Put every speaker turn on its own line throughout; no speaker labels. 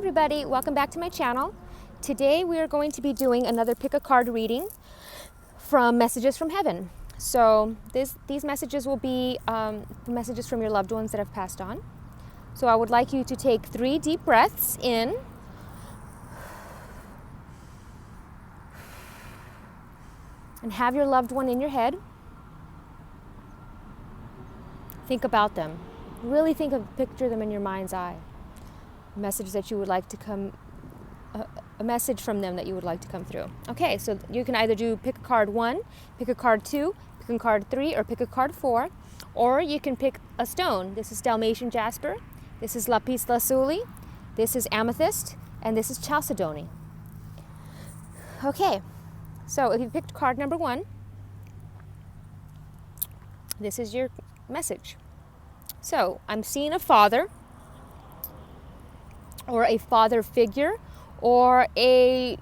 everybody, welcome back to my channel. Today we are going to be doing another pick a card reading from Messages from Heaven. So these messages will be messages from your loved ones that have passed on. So I would like you to take 3 deep breaths in and have your loved one in your head. Think about them. Really picture them in your mind's eye. A message that you would like to come, a message from them that you would like to come through. Okay, so you can either do pick a card 1, pick a card 2, pick a card 3, or pick a card 4, or you can pick a stone. This is Dalmatian Jasper, this is Lapis Lazuli, this is Amethyst, and this is Chalcedony. Okay, so if you picked card number 1, this is your message. So I'm seeing a father, or a father figure, or a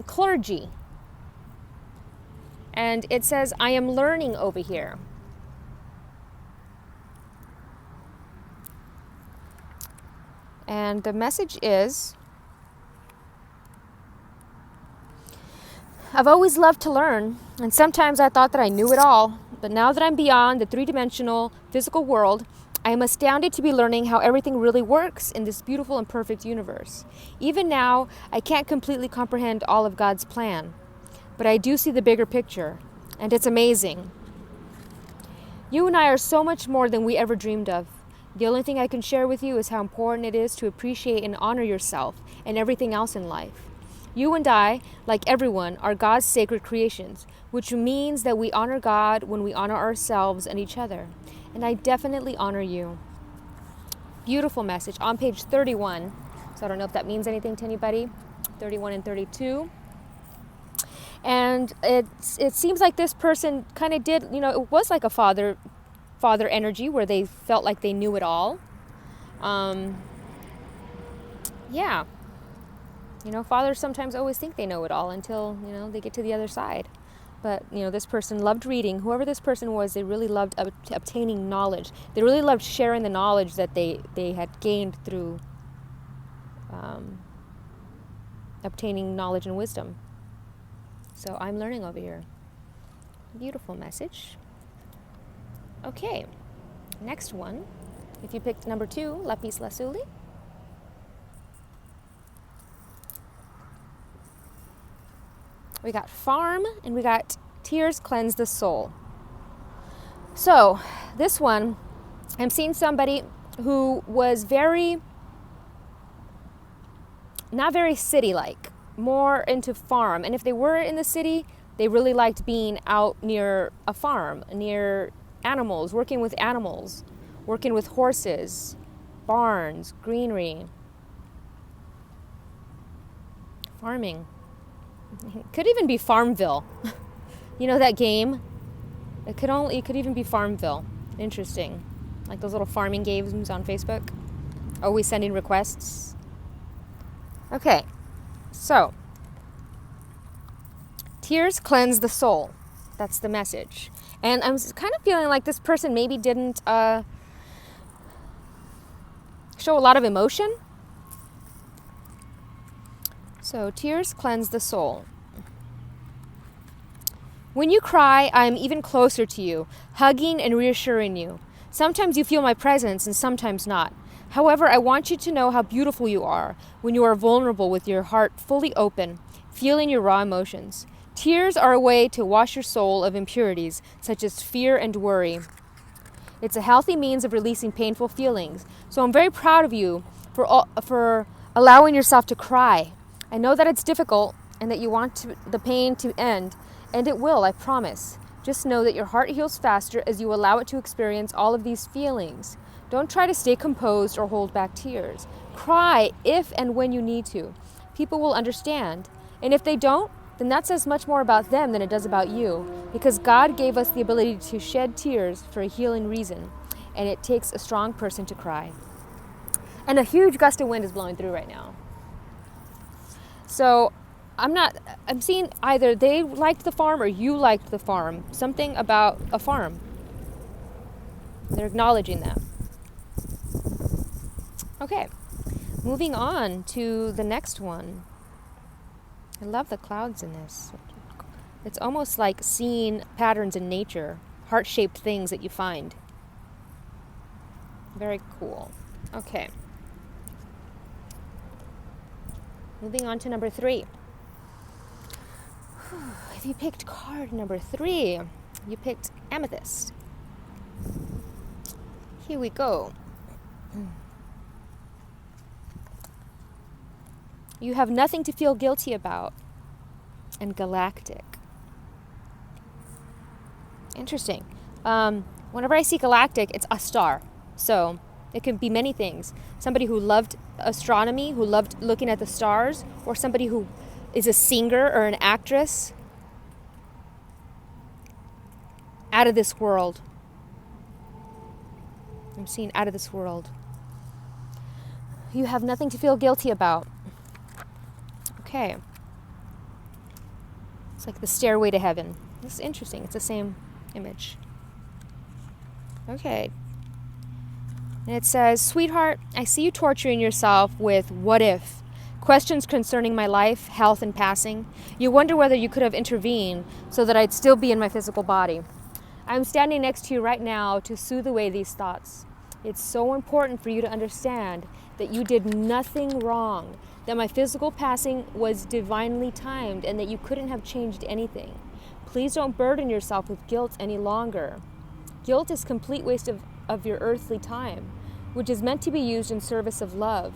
clergy. And it says, I am learning over here. And the message is, I've always loved to learn, and sometimes I thought that I knew it all, but now that I'm beyond the 3-dimensional physical world, I am astounded to be learning how everything really works in this beautiful and perfect universe. Even now, I can't completely comprehend all of God's plan, but I do see the bigger picture, and it's amazing. You and I are so much more than we ever dreamed of. The only thing I can share with you is how important it is to appreciate and honor yourself and everything else in life. You and I, like everyone, are God's sacred creations, which means that we honor God when we honor ourselves and each other. And I definitely honor you. Beautiful message on page 31. So I don't know if that means anything to anybody. 31 and 32. And it seems like this person kind of did, it was like a father energy where they felt like they knew it all. Yeah. Fathers sometimes always think they know it all until, they get to the other side. But, this person loved reading. Whoever this person was, they really loved obtaining knowledge. They really loved sharing the knowledge that they had gained through obtaining knowledge and wisdom. So I'm learning over here. Beautiful message. Okay, next one. If you picked number 2, Lapis Lazuli. We got farm, and we got tears cleanse the soul. So this one, I'm seeing somebody who was not very city-like, more into farm. And if they were in the city, they really liked being out near a farm, near animals, working with horses, barns, greenery, farming. It could even be Farmville. That game? It could even be Farmville. Interesting. Like those little farming games on Facebook. Always sending requests. Okay. So, tears cleanse the soul. That's the message. And I'm kind of feeling like this person maybe didn't show a lot of emotion. So, tears cleanse the soul. When you cry, I am even closer to you, hugging and reassuring you. Sometimes you feel my presence and sometimes not. However, I want you to know how beautiful you are when you are vulnerable with your heart fully open, feeling your raw emotions. Tears are a way to wash your soul of impurities, such as fear and worry. It's a healthy means of releasing painful feelings. So I'm very proud of you for allowing yourself to cry. I know that it's difficult and that you want the pain to end, and it will, I promise. Just know that your heart heals faster as you allow it to experience all of these feelings. Don't try to stay composed or hold back tears. Cry if and when you need to. People will understand. And if they don't, then that says much more about them than it does about you, because God gave us the ability to shed tears for a healing reason, and it takes a strong person to cry. And a huge gust of wind is blowing through right now. So I'm seeing either they liked the farm or you liked the farm. Something about a farm. They're acknowledging that. Okay. Moving on to the next one. I love the clouds in this. It's almost like seeing patterns in nature, heart-shaped things that you find. Very cool. Okay. Moving on to number 3. If you picked card number 3, you picked Amethyst. Here we go. You have nothing to feel guilty about. And galactic. Interesting. Whenever I see galactic, it's a star. So it can be many things. Somebody who loved astronomy, who loved looking at the stars, or somebody who is a singer or an actress. Out of this world. I'm seeing out of this world. You have nothing to feel guilty about. Okay. It's like the stairway to heaven. This is interesting. It's the same image. Okay. And it says, sweetheart, I see you torturing yourself with what if? Questions concerning my life, health, and passing. You wonder whether you could have intervened so that I'd still be in my physical body. I'm standing next to you right now to soothe away these thoughts. It's so important for you to understand that you did nothing wrong, that my physical passing was divinely timed, and that you couldn't have changed anything. Please don't burden yourself with guilt any longer. Guilt is complete waste of your earthly time, which is meant to be used in service of love.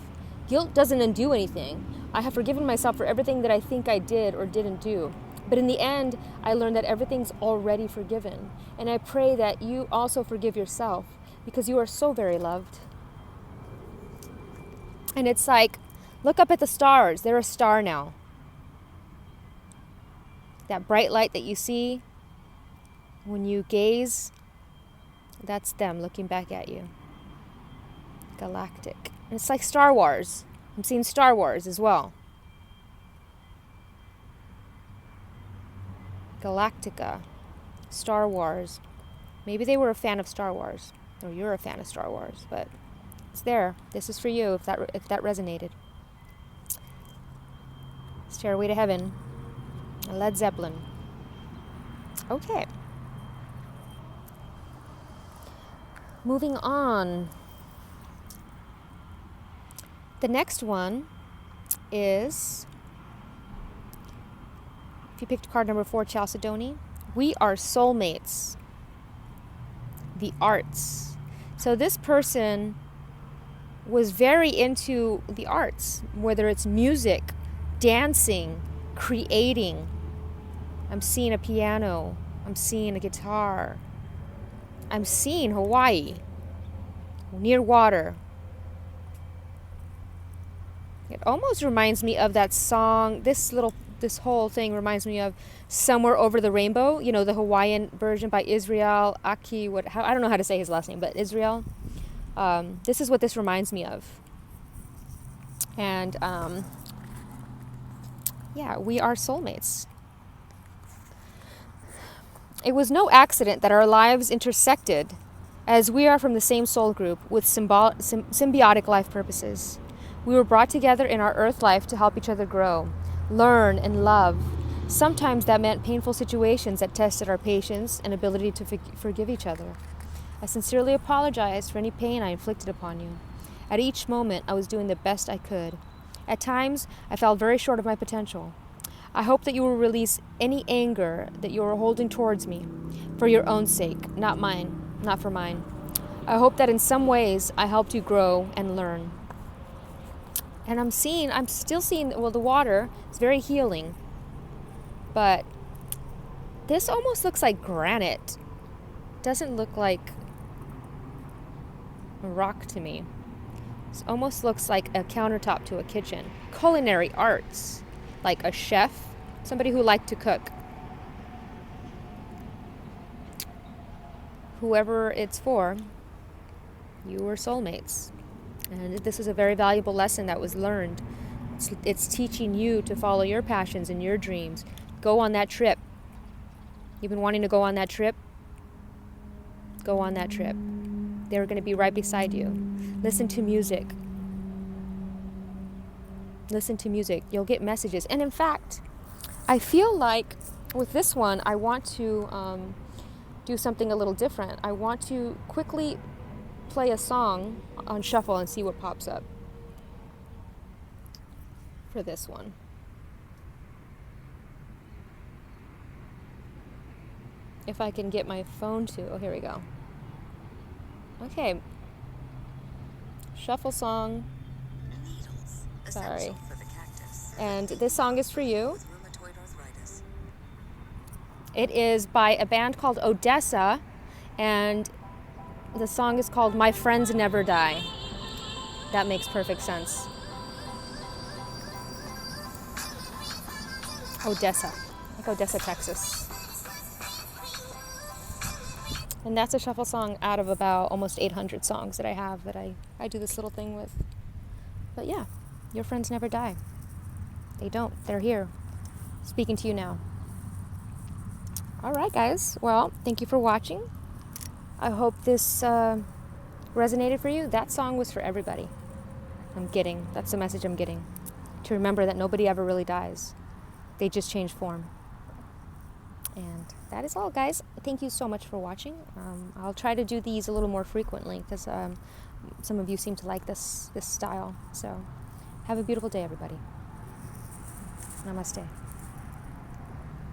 Guilt doesn't undo anything. I have forgiven myself for everything that I think I did or didn't do. But in the end, I learned that everything's already forgiven. And I pray that you also forgive yourself, because you are so very loved. And it's like, look up at the stars. They're a star now. That bright light that you see when you gaze, that's them looking back at you. Galactic. And it's like Star Wars. I'm seeing Star Wars as well. Galactica. Star Wars. Maybe they were a fan of Star Wars. Or you're a fan of Star Wars. But it's there. This is for you if that resonated. Stairway to Heaven. Led Zeppelin. Okay. Moving on. The next one is, if you picked card number 4, Chalcedony, we are soulmates. The arts. So this person was very into the arts, whether it's music, dancing, creating. I'm seeing a piano. I'm seeing a guitar. I'm seeing Hawaii, near water. It almost reminds me of that song. This whole thing reminds me of Somewhere Over the Rainbow. You know, the Hawaiian version by Israel Aki. I don't know how to say his last name, but Israel. This is what this reminds me of. And yeah, we are soulmates. It was no accident that our lives intersected, as we are from the same soul group with symbiotic life purposes. We were brought together in our earth life to help each other grow, learn, and love. Sometimes that meant painful situations that tested our patience and ability to forgive each other. I sincerely apologize for any pain I inflicted upon you. At each moment, I was doing the best I could. At times, I fell very short of my potential. I hope that you will release any anger that you are holding towards me, for your own sake, not for mine. I hope that in some ways I helped you grow and learn. And I'm still seeing, well, the water is very healing. But this almost looks like granite. Doesn't look like a rock to me. It almost looks like a countertop to a kitchen. Culinary arts, like a chef, somebody who liked to cook. Whoever it's for, you were soulmates. And this is a very valuable lesson that was learned. It's teaching you to follow your passions and your dreams. Go on that trip. You've been wanting to go on that trip? Go on that trip. They're going to be right beside you. Listen to music. listen to music. You'll get messages. And in fact, I feel like with this one, I want to do something a little different. I want to quickly play a song on shuffle and see what pops up for this one. If I can get my phone to, oh, here we go. Okay. Shuffle song. Sorry. And this song is for you. It is by a band called Odessa, and the song is called My Friends Never Die. That makes perfect sense. Odessa, like Odessa, Texas. And that's a shuffle song out of about almost 800 songs that I have that I do this little thing with. But yeah, your friends never die. They don't. They're here, speaking to you now. All right, guys. Well, thank you for watching. I hope this resonated for you. That song was for everybody. That's the message I'm getting. To remember that nobody ever really dies. They just change form. And that is all, guys. Thank you so much for watching. I'll try to do these a little more frequently because some of you seem to like this style. So have a beautiful day, everybody. Namaste.